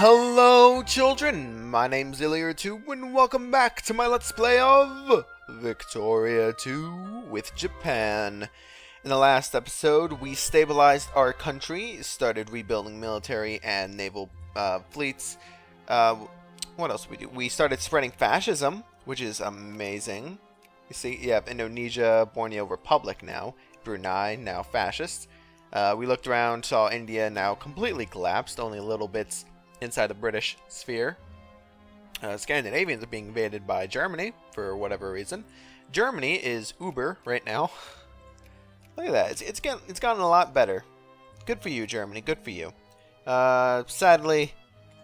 Hello children, my name's Illier2 and welcome back to my Let's Play of Victoria 2 with Japan. In the last episode, we stabilized our country, started rebuilding military and naval fleets. What else did we do? We started spreading fascism, which is amazing. You see, you have Indonesia, Borneo Republic now, Brunei, now fascist. We looked around, saw India now completely collapsed, only little bits inside the British sphere. Scandinavians are being invaded by Germany for whatever reason. Germany is Uber right now. Look at that. It's gotten a lot better. Good for you, Germany. Good for you. Sadly,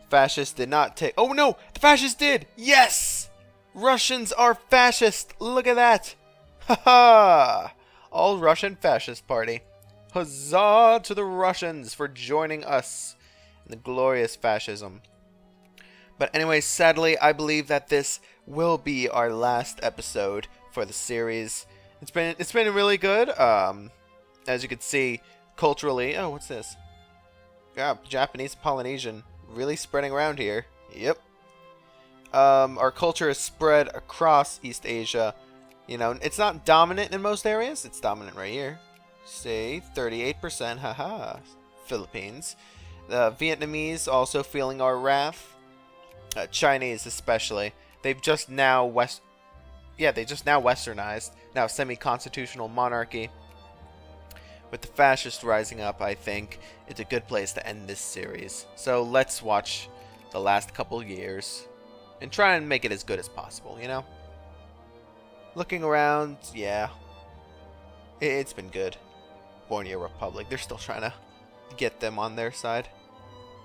fascists did not take... Oh no! The fascists did! Yes! Russians are fascist! Look at that! Haha! All Russian fascist party. Huzzah to the Russians for joining us in the glorious fascism. But anyway, sadly, I believe that this will be our last episode for the series. It's been really good. As you can see, culturally. Oh, what's this? Yeah, Japanese Polynesian really spreading around here. Yep. Our culture is spread across East Asia. You know, it's not dominant in most areas. It's dominant right here. See, 38%. Haha. Philippines. Vietnamese also feeling our wrath. Chinese especially. They've just now westernized. Now semi-constitutional monarchy. With the fascists rising up, I think it's a good place to end this series. So let's watch the last couple years and try and make it as good as possible, you know? Looking around, yeah. It's been good. Borneo Republic, they're still trying to get them on their side.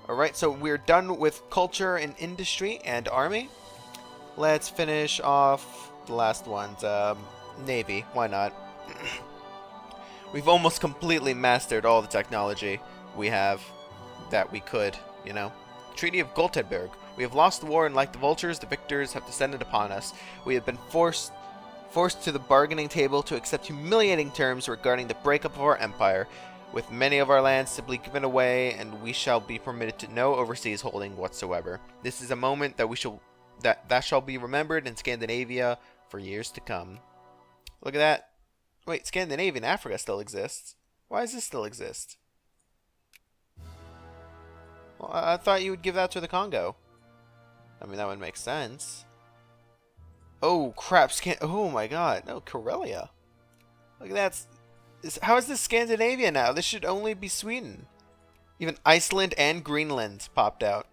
Alright, so we're done with culture and industry and army. Let's finish off the last ones. Navy, why not? We've almost completely mastered all the technology we have that we could, you know. Treaty of Gothenburg. We have lost the war, and like the vultures, the victors have descended upon us. We have been forced to the bargaining table to accept humiliating terms regarding the breakup of our empire, with many of our lands simply given away, and we shall be permitted to no overseas holding whatsoever. This is a moment that shall be remembered in Scandinavia for years to come. Look at that. Wait, Scandinavia and Africa still exists. Why does this still exist? Well, I thought you would give that to the Congo. I mean, that would make sense. Oh, crap. Oh, my God. No, Karelia. Look at that. How is this Scandinavia now? This should only be Sweden. Even Iceland and Greenland popped out.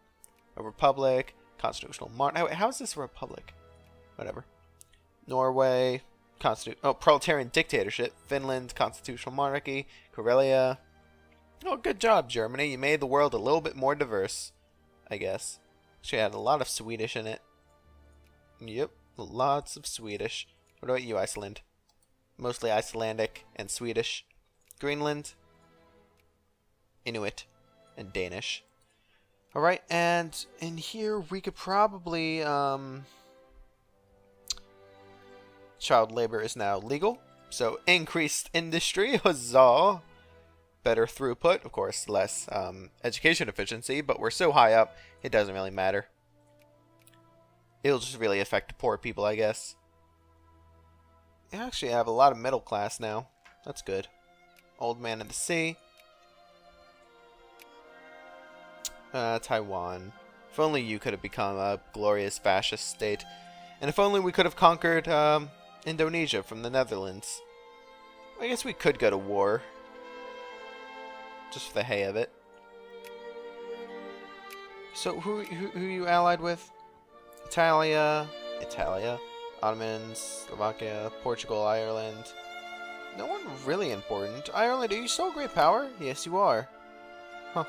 A republic. Constitutional monarchy. How is this a republic? Whatever. Norway. Proletarian dictatorship. Finland. Constitutional monarchy. Karelia. Oh, good job, Germany. You made the world a little bit more diverse, I guess. She had a lot of Swedish in it. Yep. Lots of Swedish. What about you, Iceland? Mostly Icelandic and Swedish. Greenland. Inuit. And Danish. Alright, and in here we could probably, child labor is now legal. So, increased industry. Huzzah! Better throughput. Of course, less, education efficiency. But we're so high up, it doesn't really matter. It'll just really affect the poor people, I guess. I actually have a lot of middle class now. That's good. Old man in the sea. Taiwan. If only you could have become a glorious fascist state. And if only we could have conquered Indonesia from the Netherlands. I guess we could go to war. Just for the hay of it. So who you allied with? Italia. Ottomans, Slovakia, Portugal, Ireland. No one really important. Ireland, are you still a great power? Yes, you are. Huh.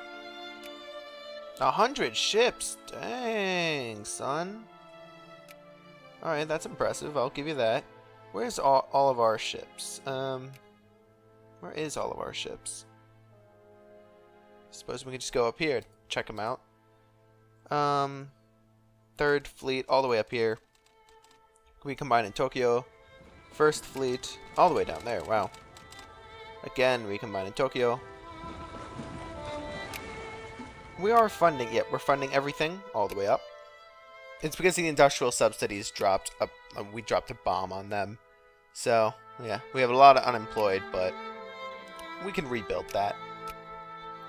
100 ships. Dang, son. Alright, that's impressive. I'll give you that. Where's all of our ships? Where is all of our ships? Suppose we can just go up here, check them out. Third fleet, all the way up here. We combine in Tokyo. First fleet, all the way down there. Wow. Again, we combine in Tokyo. we are funding, yeah, we're funding everything all the way up. It's because the industrial subsidies dropped up, we dropped a bomb on them. So, yeah, we have a lot of unemployed, but we can rebuild that.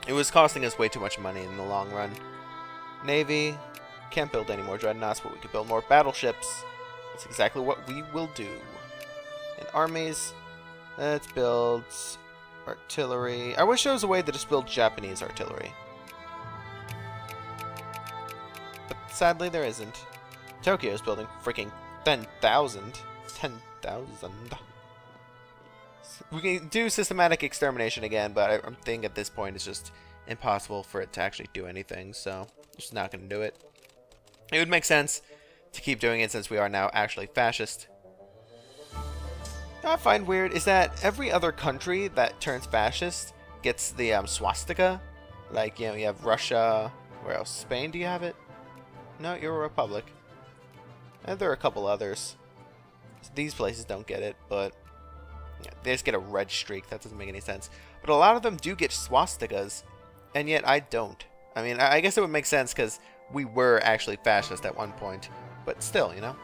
It was costing us way too much money in the long run. Navy, can't build any more dreadnoughts, but we can build more battleships. That's exactly what we will do. And armies, let's build artillery. I wish there was a way to just build Japanese artillery. But sadly there isn't. Tokyo's building freaking 10,000. 10,000. We can do systematic extermination again, but I'm thinking at this point it's just impossible for it to actually do anything, so I'm just not going to do it. It would make sense to keep doing it since we are now actually fascist. What I find weird is that every other country that turns fascist gets the swastika. Like, you know, you have Russia. Where else? Spain, do you have it? No, you're a republic. And there are a couple others. These places don't get it, but yeah, they just get a red streak. That doesn't make any sense. But a lot of them do get swastikas, and yet I don't. I mean, I guess it would make sense because we were actually fascist at one point. But still, you know.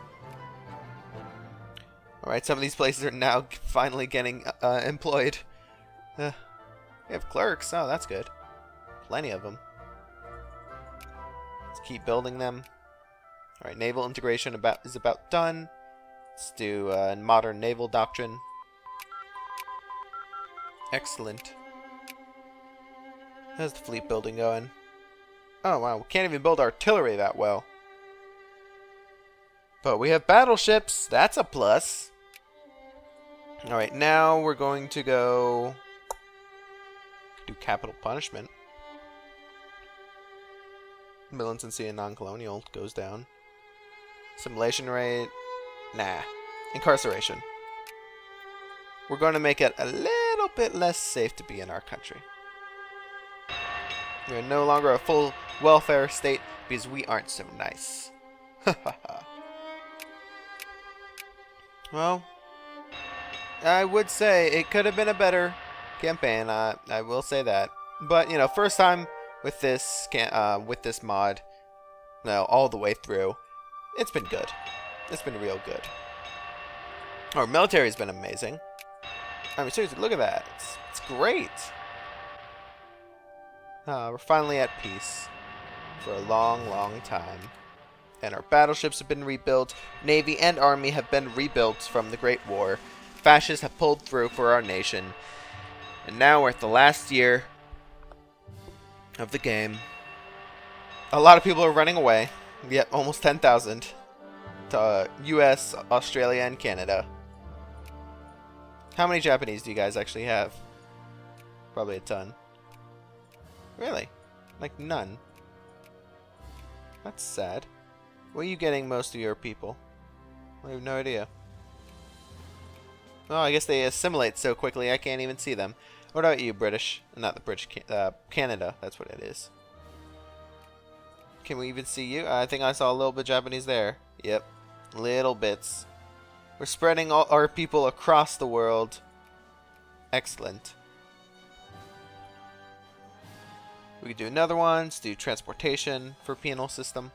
Alright, some of these places are now finally getting employed. We have clerks. Oh, that's good. Plenty of them. Let's keep building them. Alright, naval integration is about done. Let's do modern naval doctrine. Excellent. How's the fleet building going? Oh, wow. We can't even build artillery that well. But we have battleships. That's a plus. Alright, now we're going to go do capital punishment. Militancy and non-colonial goes down. Assimilation rate. Nah. Incarceration. We're going to make it a little bit less safe to be in our country. We're no longer a full welfare state because we aren't so nice. Well, I would say it could have been a better campaign. I will say that. But, you know, first time with this mod, no, all the way through, it's been good. It's been real good. Our military's been amazing. I mean, seriously, look at that. It's great. We're finally at peace for a long, long time. And our battleships have been rebuilt. Navy and Army have been rebuilt from the Great War. Fascists have pulled through for our nation. And now we're at the last year of the game. A lot of people are running away. Yep, almost 10,000 to US, Australia, and Canada. How many Japanese do you guys actually have? Probably a ton. Really? Like none. That's sad. Where are you getting most of your people? I have no idea. Oh, I guess they assimilate so quickly I can't even see them. What about you, British? Not the British, Canada. That's what it is. Can we even see you? I think I saw a little bit Japanese there. Yep. Little bits. We're spreading all our people across the world. Excellent. We could do another one. Let's do transportation for penal system.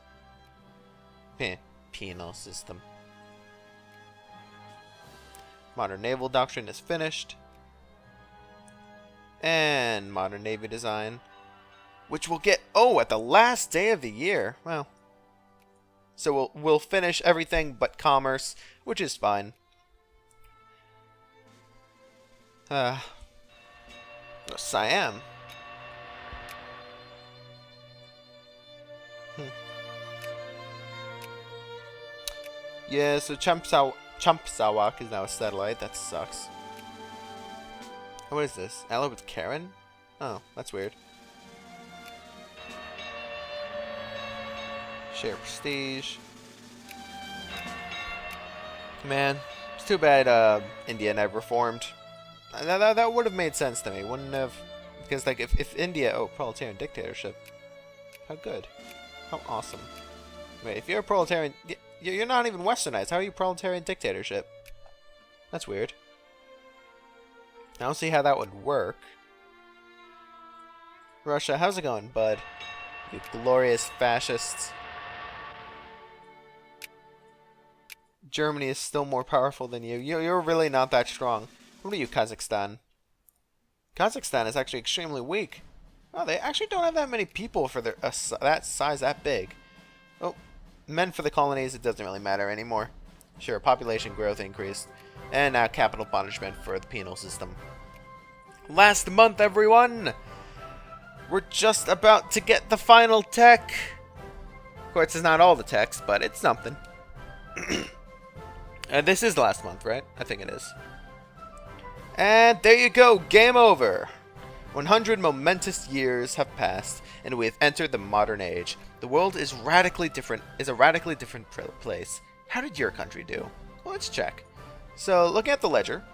Penal system. Modern naval doctrine is finished. And modern navy design. Which we'll get, at the last day of the year. Well. So we'll finish everything but commerce, which is fine. Siam. Yeah, so Champsawak is now a satellite. That sucks. What is this? Allied with Karen? Oh, that's weird. Share prestige. Man, it's too bad India never formed. That would have made sense to me, wouldn't have? Because like if India, proletarian dictatorship. How good. How awesome. Wait, if you're a proletarian, you're not even westernized. How are you proletarian dictatorship? That's weird. I don't see how that would work. Russia, how's it going, bud? You glorious fascists. Germany is still more powerful than you. You're really not that strong. What are you, Kazakhstan? Kazakhstan is actually extremely weak. Oh, they actually don't have that many people for their that size, that big. Oh, men for the colonies, it doesn't really matter anymore. Sure, population growth increased. And now capital punishment for the penal system. Last month, everyone! We're just about to get the final tech. Of course, it's not all the techs, but it's something. And this is last month, right? I think it is. And there you go, game over. 100 momentous years have passed, and we have entered the modern age. The world is a radically different place. How did your country do? Well, let's check. So, looking at the ledger,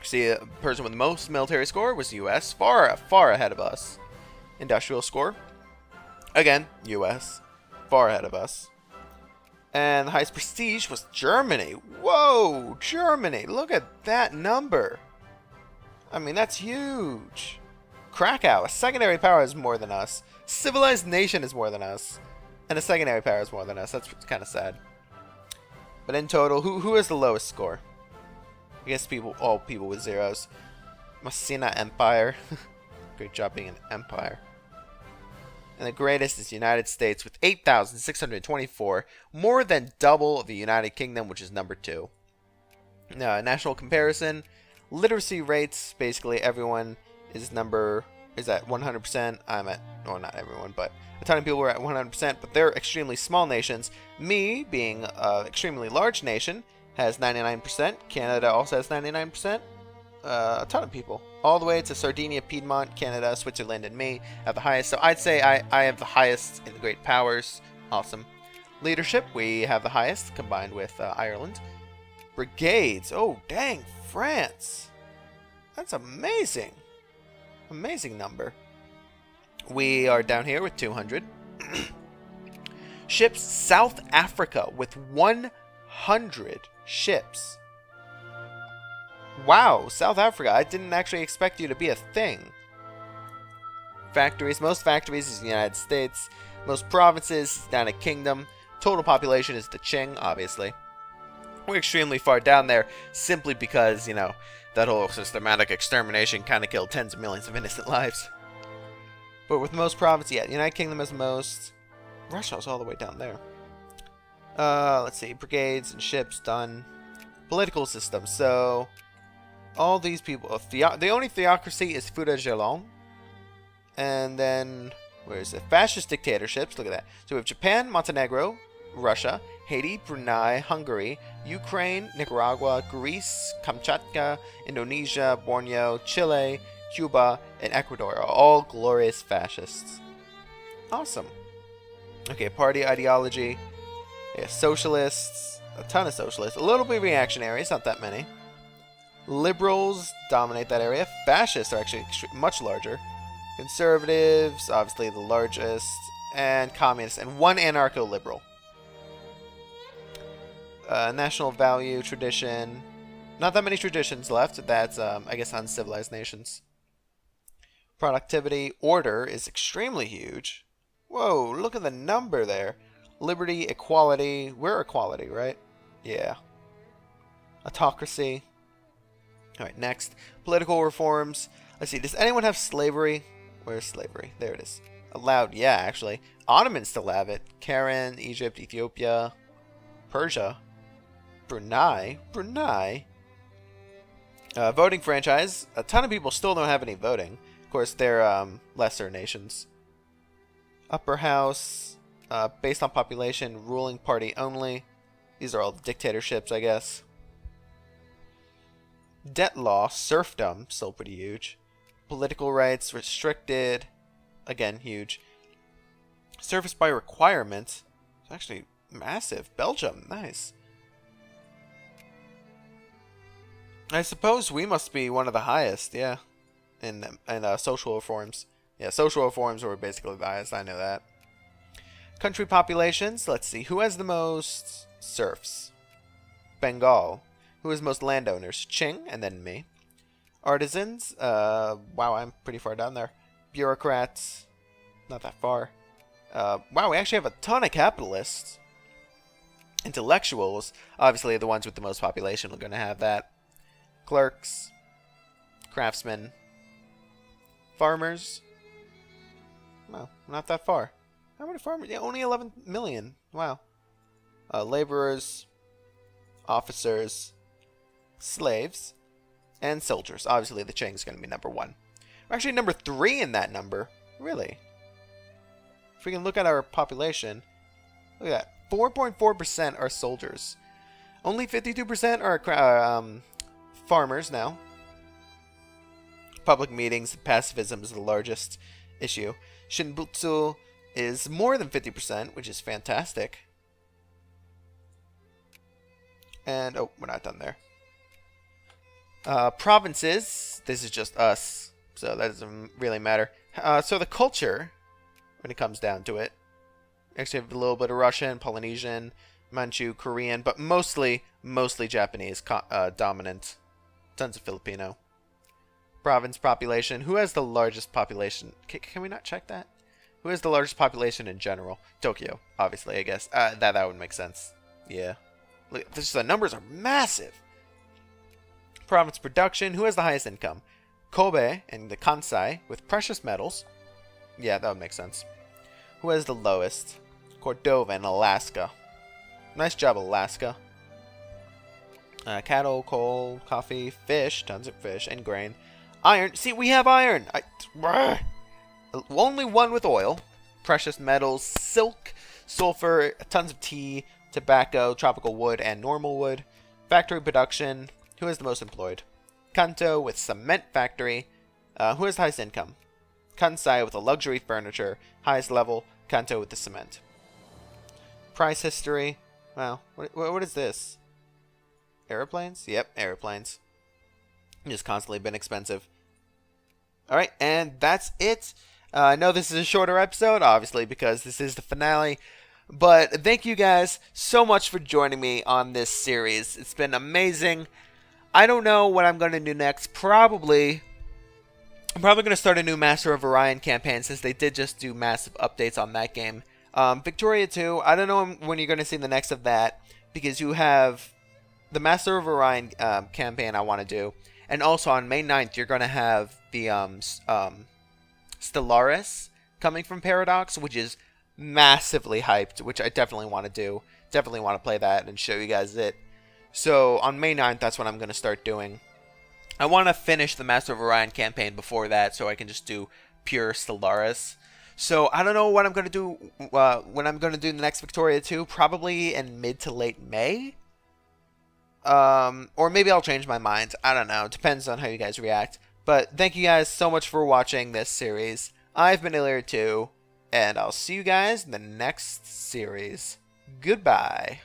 see a person with the most military score was US, far ahead of us. Industrial score, again, US, far ahead of us. And the highest prestige was Germany. Whoa, Germany, look at that number. I mean, that's huge. Krakow, a secondary power, is more than us. Civilized nation is more than us. And a secondary power is more than us. That's kind of sad. But in total, who has the lowest score? I guess all people with zeros. Messina Empire. Great job being an empire. And the greatest is the United States with 8,624, more than double the United Kingdom, which is number 2. Now, national comparison, literacy rates, basically everyone is at 100%. I'm at, well, not everyone, but a ton of people are at 100%, but they're extremely small nations. Me, being an extremely large nation, has 99%. Canada also has 99%. A ton of people. All the way to Sardinia, Piedmont, Canada, Switzerland, and me have the highest. So I'd say I have the highest in the great powers. Awesome. Leadership, we have the highest, combined with Ireland. Brigades, oh dang, France. That's amazing. Amazing number. We are down here with 200. Ships, South Africa with 100 ships. Wow, South Africa, I didn't actually expect you to be a thing. Factories, most factories is the United States. Most provinces, United Kingdom. Total population is the Qing, obviously. We're extremely far down there, simply because, you know, that whole systematic extermination kind of killed tens of millions of innocent lives. But with most provinces, yeah, United Kingdom has most. Russia's all the way down there. Let's see, brigades and ships, done. Political system, so all these people, the only theocracy is Fuda-Jalon. And then, where is it? Fascist dictatorships, look at that. So we have Japan, Montenegro, Russia, Haiti, Brunei, Hungary, Ukraine, Nicaragua, Greece, Kamchatka, Indonesia, Borneo, Chile, Cuba, and Ecuador are all glorious fascists. Awesome. Okay, party ideology. Yeah, socialists, a ton of socialists, a little bit reactionaries, not that many. Liberals dominate that area. Fascists are actually much larger. Conservatives, obviously the largest, and communists, and one anarcho-liberal. National value, tradition, not that many traditions left. That's, I guess, uncivilized nations. Productivity, order is extremely huge. Whoa, look at the number there. Liberty, equality. We're equality, right? Yeah. Autocracy. Alright, next. Political reforms. Let's see, does anyone have slavery? Where's slavery? There it is. Allowed, yeah, actually. Ottomans still have it. Karen, Egypt, Ethiopia, Persia, Brunei. Voting franchise. A ton of people still don't have any voting. Of course, they're lesser nations. Upper house. Based on population, ruling party only. These are all the dictatorships, I guess. Debt law, serfdom, still pretty huge. Political rights, restricted. Again, huge. Service by requirement. It's actually massive. Belgium, nice. I suppose we must be one of the highest, yeah. In social reforms. Yeah, social reforms were basically the highest, I know that. Country populations, let's see. Who has the most serfs? Bengal. Who has most landowners? Qing, and then me. Artisans, wow, I'm pretty far down there. Bureaucrats, not that far. Wow, we actually have a ton of capitalists. Intellectuals, obviously the ones with the most population are going to have that. Clerks, craftsmen, farmers. Well, not that far. How many farmers? Yeah, only 11 million. Wow. Laborers, officers, slaves, and soldiers. Obviously, the Qing's going to be number 1. We're actually number 3 in that number. Really? If we can look at our population, look at that. 4.4% are soldiers. Only 52% are farmers now. Public meetings, pacifism is the largest issue. Shinbutsu is more than 50%, which is fantastic. And, oh, we're not done there. Provinces, this is just us, so that doesn't really matter. So the culture, when it comes down to it, actually have a little bit of Russian, Polynesian, Manchu, Korean, but mostly Japanese dominant. Tons of Filipino. Province population. Who has the largest population? Can we not check that? Who has the largest population in general? Tokyo, obviously, I guess. That would make sense. Yeah. Look, the numbers are massive. Province production. Who has the highest income? Kobe and the Kansai with precious metals. Yeah, that would make sense. Who has the lowest? Cordova and Alaska. Nice job, Alaska. Cattle, coal, coffee, fish, tons of fish, and grain. Iron. See, we have iron. Only one with oil. Precious metals, silk, sulfur, tons of tea, tobacco, tropical wood, and normal wood. Factory production. Who has the most employed? Kanto with cement factory. Who has the highest income? Kansai with the luxury furniture. Highest level. Kanto with the cement. Price history. Wow. What is this? Airplanes? Yep, airplanes. Just constantly been expensive. Alright, and that's it. I know this is a shorter episode, obviously, because this is the finale. But thank you guys so much for joining me on this series. It's been amazing. I don't know what I'm going to do next. I'm probably going to start a new Master of Orion campaign, since they did just do massive updates on that game. Victoria 2, I don't know when you're going to see the next of that, because you have the Master of Orion campaign I want to do. And also on May 9th, you're going to have the Stellaris coming from Paradox, which is massively hyped, which I definitely want to do. Definitely want to play that and show you guys it. So on May 9th, that's what I'm going to start doing. I want to finish the Master of Orion campaign before that, so I can just do pure Stellaris. So I don't know what I'm going to do when I'm going to do the next Victoria 2, probably in mid to late May. Or maybe I'll change my mind. I don't know. Depends on how you guys react. But thank you guys so much for watching this series. I've been Illyr2, and I'll see you guys in the next series. Goodbye.